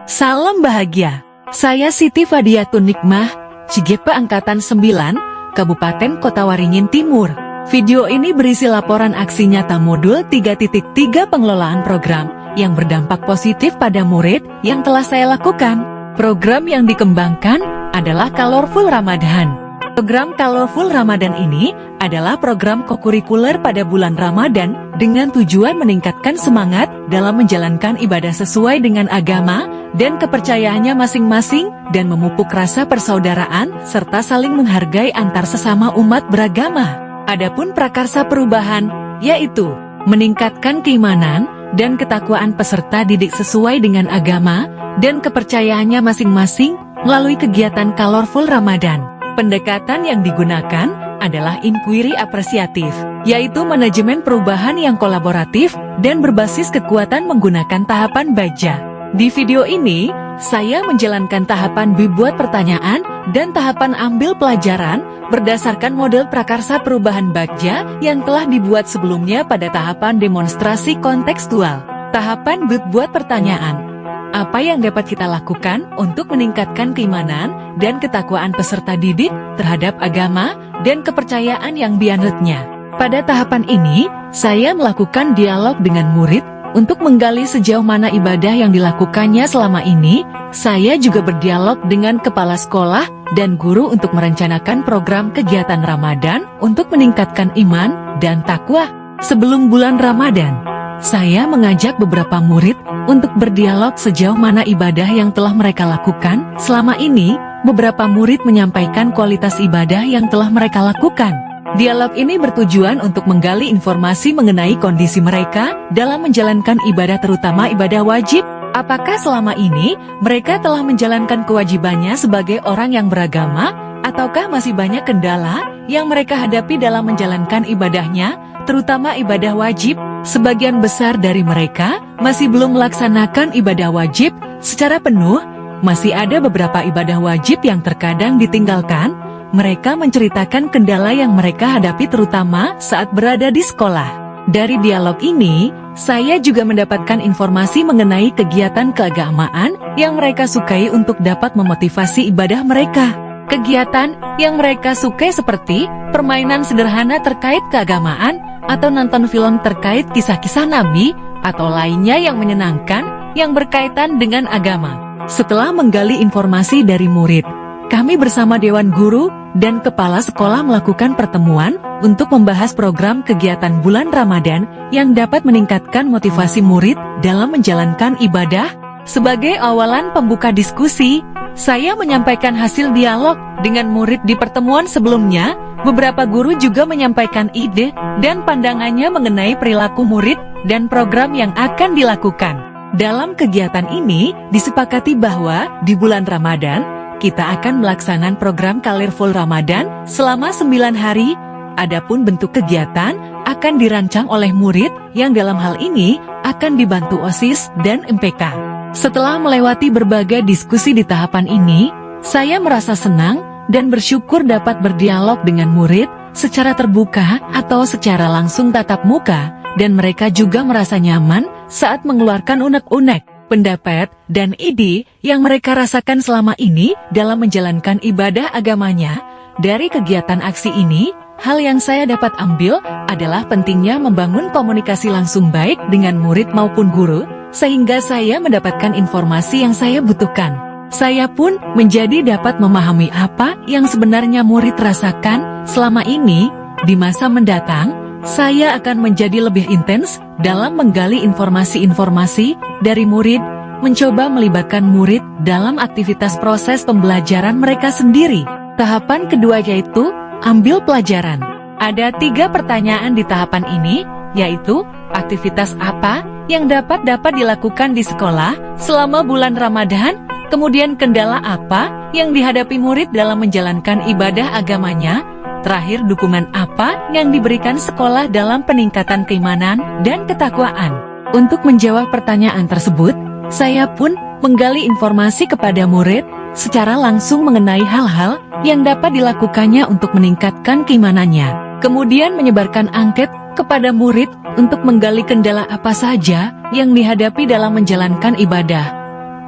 Salam bahagia. Saya Siti Fadiatun Nikmah, Cigepe Angkatan 9, Kabupaten Kota Waringin Timur. Video ini berisi laporan aksi nyata modul 3.3 pengelolaan program yang berdampak positif pada murid yang telah saya lakukan. Program yang dikembangkan adalah Colorful Ramadan. Program Colorful Ramadan ini adalah program kokurikuler pada bulan Ramadan dengan tujuan meningkatkan semangat dalam menjalankan ibadah sesuai dengan agama dan kepercayaannya masing-masing dan memupuk rasa persaudaraan serta saling menghargai antar sesama umat beragama. Adapun prakarsa perubahan, yaitu meningkatkan keimanan dan ketakwaan peserta didik sesuai dengan agama dan kepercayaannya masing-masing melalui kegiatan Colorful Ramadan. Pendekatan yang digunakan adalah inquiry apresiatif, yaitu manajemen perubahan yang kolaboratif dan berbasis kekuatan menggunakan tahapan baja. Di video ini, saya menjalankan tahapan buat pertanyaan dan tahapan ambil pelajaran berdasarkan model prakarsa perubahan baja yang telah dibuat sebelumnya pada tahapan demonstrasi kontekstual. Tahapan buat pertanyaan. Apa yang dapat kita lakukan untuk meningkatkan keimanan dan ketakwaan peserta didik terhadap agama dan kepercayaan yang bianetnya? Pada tahapan ini, saya melakukan dialog dengan murid untuk menggali sejauh mana ibadah yang dilakukannya selama ini. Saya juga berdialog dengan kepala sekolah dan guru untuk merencanakan program kegiatan Ramadan untuk meningkatkan iman dan takwa. Sebelum bulan Ramadan, saya mengajak beberapa murid untuk berdialog sejauh mana ibadah yang telah mereka lakukan. Selama ini, beberapa murid menyampaikan kualitas ibadah yang telah mereka lakukan. Dialog ini bertujuan untuk menggali informasi mengenai kondisi mereka dalam menjalankan ibadah, terutama ibadah wajib. Apakah selama ini mereka telah menjalankan kewajibannya sebagai orang yang beragama, ataukah masih banyak kendala yang mereka hadapi dalam menjalankan ibadahnya, terutama ibadah wajib? Sebagian besar dari mereka masih belum melaksanakan ibadah wajib secara penuh. Masih ada beberapa ibadah wajib yang terkadang ditinggalkan. Mereka menceritakan kendala yang mereka hadapi terutama saat berada di sekolah. Dari dialog ini, saya juga mendapatkan informasi mengenai kegiatan keagamaan yang mereka sukai untuk dapat memotivasi ibadah mereka. Kegiatan yang mereka sukai seperti permainan sederhana terkait keagamaan, atau nonton film terkait kisah-kisah Nabi, atau lainnya yang menyenangkan yang berkaitan dengan agama. Setelah menggali informasi dari murid, kami bersama Dewan Guru dan Kepala Sekolah melakukan pertemuan untuk membahas program kegiatan bulan Ramadan yang dapat meningkatkan motivasi murid dalam menjalankan ibadah. Sebagai awalan pembuka diskusi, saya menyampaikan hasil dialog dengan murid di pertemuan sebelumnya. Beberapa guru juga menyampaikan ide dan pandangannya mengenai perilaku murid dan program yang akan dilakukan. Dalam kegiatan ini, disepakati bahwa di bulan Ramadan, kita akan melaksanakan program Colorful Ramadan selama 9 hari. Adapun bentuk kegiatan akan dirancang oleh murid yang dalam hal ini akan dibantu OSIS dan MPK. Setelah melewati berbagai diskusi di tahapan ini, saya merasa senang dan bersyukur dapat berdialog dengan murid secara terbuka atau secara langsung tatap muka, dan mereka juga merasa nyaman saat mengeluarkan unek-unek, pendapat, dan ide yang mereka rasakan selama ini dalam menjalankan ibadah agamanya. Dari kegiatan aksi ini, hal yang saya dapat ambil adalah pentingnya membangun komunikasi langsung baik dengan murid maupun guru, sehingga saya mendapatkan informasi yang saya butuhkan. Saya pun menjadi dapat memahami apa yang sebenarnya murid rasakan selama ini. Di masa mendatang, saya akan menjadi lebih intens dalam menggali informasi-informasi dari murid, mencoba melibatkan murid dalam aktivitas proses pembelajaran mereka sendiri. Tahapan kedua yaitu ambil pelajaran. Ada 3 pertanyaan di tahapan ini, yaitu aktivitas apa yang dapat dilakukan di sekolah selama bulan Ramadan, kemudian kendala apa yang dihadapi murid dalam menjalankan ibadah agamanya, terakhir dukungan apa yang diberikan sekolah dalam peningkatan keimanan dan ketakwaan. Untuk menjawab pertanyaan tersebut, saya pun menggali informasi kepada murid secara langsung mengenai hal-hal yang dapat dilakukannya untuk meningkatkan keimanannya. Kemudian menyebarkan angket kepada murid untuk menggali kendala apa saja yang dihadapi dalam menjalankan ibadah.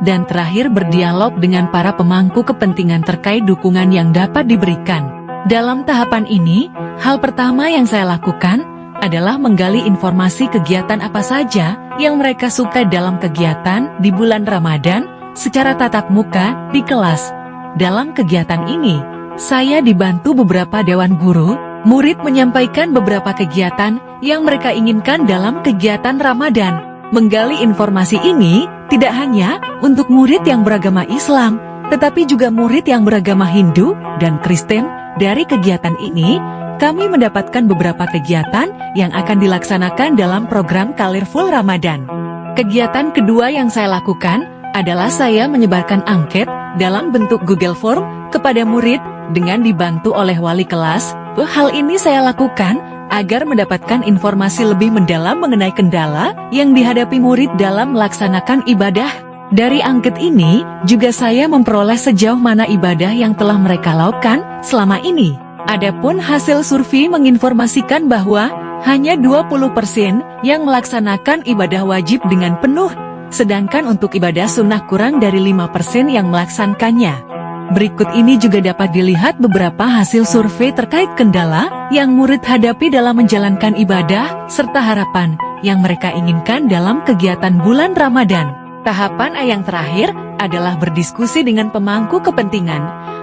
Dan terakhir berdialog dengan para pemangku kepentingan terkait dukungan yang dapat diberikan. Dalam tahapan ini, hal pertama yang saya lakukan adalah menggali informasi kegiatan apa saja yang mereka suka dalam kegiatan di bulan Ramadan secara tatap muka di kelas. Dalam kegiatan ini, saya dibantu beberapa dewan guru. Murid menyampaikan beberapa kegiatan yang mereka inginkan dalam kegiatan Ramadan. Menggali informasi ini tidak hanya untuk murid yang beragama Islam, tetapi juga murid yang beragama Hindu dan Kristen. Dari kegiatan ini, kami mendapatkan beberapa kegiatan yang akan dilaksanakan dalam program Colorful Ramadan. Kegiatan kedua yang saya lakukan adalah saya menyebarkan angket dalam bentuk Google Form kepada murid dengan dibantu oleh wali kelas. Hal ini saya lakukan agar mendapatkan informasi lebih mendalam mengenai kendala yang dihadapi murid dalam melaksanakan ibadah. Dari angket ini, juga saya memperoleh sejauh mana ibadah yang telah mereka lakukan selama ini. Adapun hasil survei menginformasikan bahwa hanya 20% yang melaksanakan ibadah wajib dengan penuh, sedangkan untuk ibadah sunnah kurang dari 5% yang melaksanakannya. Berikut ini juga dapat dilihat beberapa hasil survei terkait kendala yang murid hadapi dalam menjalankan ibadah, serta harapan yang mereka inginkan dalam kegiatan bulan Ramadan. Tahapan yang terakhir adalah berdiskusi dengan pemangku kepentingan.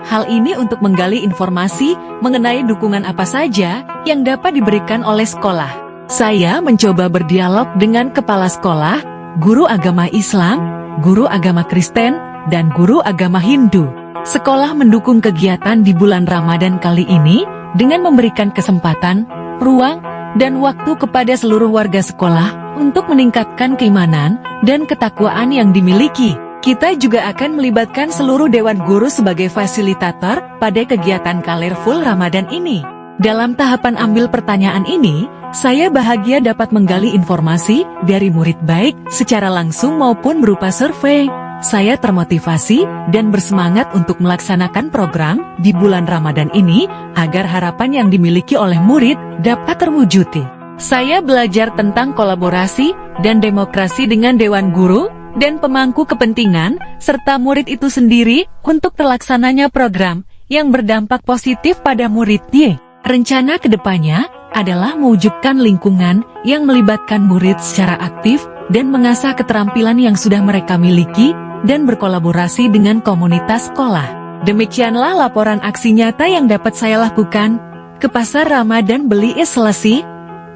Hal ini untuk menggali informasi mengenai dukungan apa saja yang dapat diberikan oleh sekolah. Saya mencoba berdialog dengan kepala sekolah, guru agama Islam, guru agama Kristen, dan guru agama Hindu. Sekolah mendukung kegiatan di bulan Ramadan kali ini dengan memberikan kesempatan, ruang, dan waktu kepada seluruh warga sekolah untuk meningkatkan keimanan dan ketakwaan yang dimiliki. Kita juga akan melibatkan seluruh dewan guru sebagai fasilitator pada kegiatan Colorful Ramadan ini. Dalam tahapan ambil pertanyaan ini, saya bahagia dapat menggali informasi dari murid baik secara langsung maupun berupa survei. Saya termotivasi dan bersemangat untuk melaksanakan program di bulan Ramadan ini agar harapan yang dimiliki oleh murid dapat terwujud. Saya belajar tentang kolaborasi dan demokrasi dengan dewan guru dan pemangku kepentingan serta murid itu sendiri untuk terlaksananya program yang berdampak positif pada muridnya. Rencana kedepannya adalah mewujudkan lingkungan yang melibatkan murid secara aktif dan mengasah keterampilan yang sudah mereka miliki dan berkolaborasi dengan komunitas sekolah. Demikianlah laporan aksi nyata yang dapat saya lakukan ke pasar Ramadan beli selesai,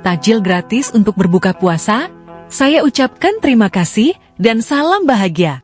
takjil gratis untuk berbuka puasa. Saya ucapkan terima kasih dan salam bahagia.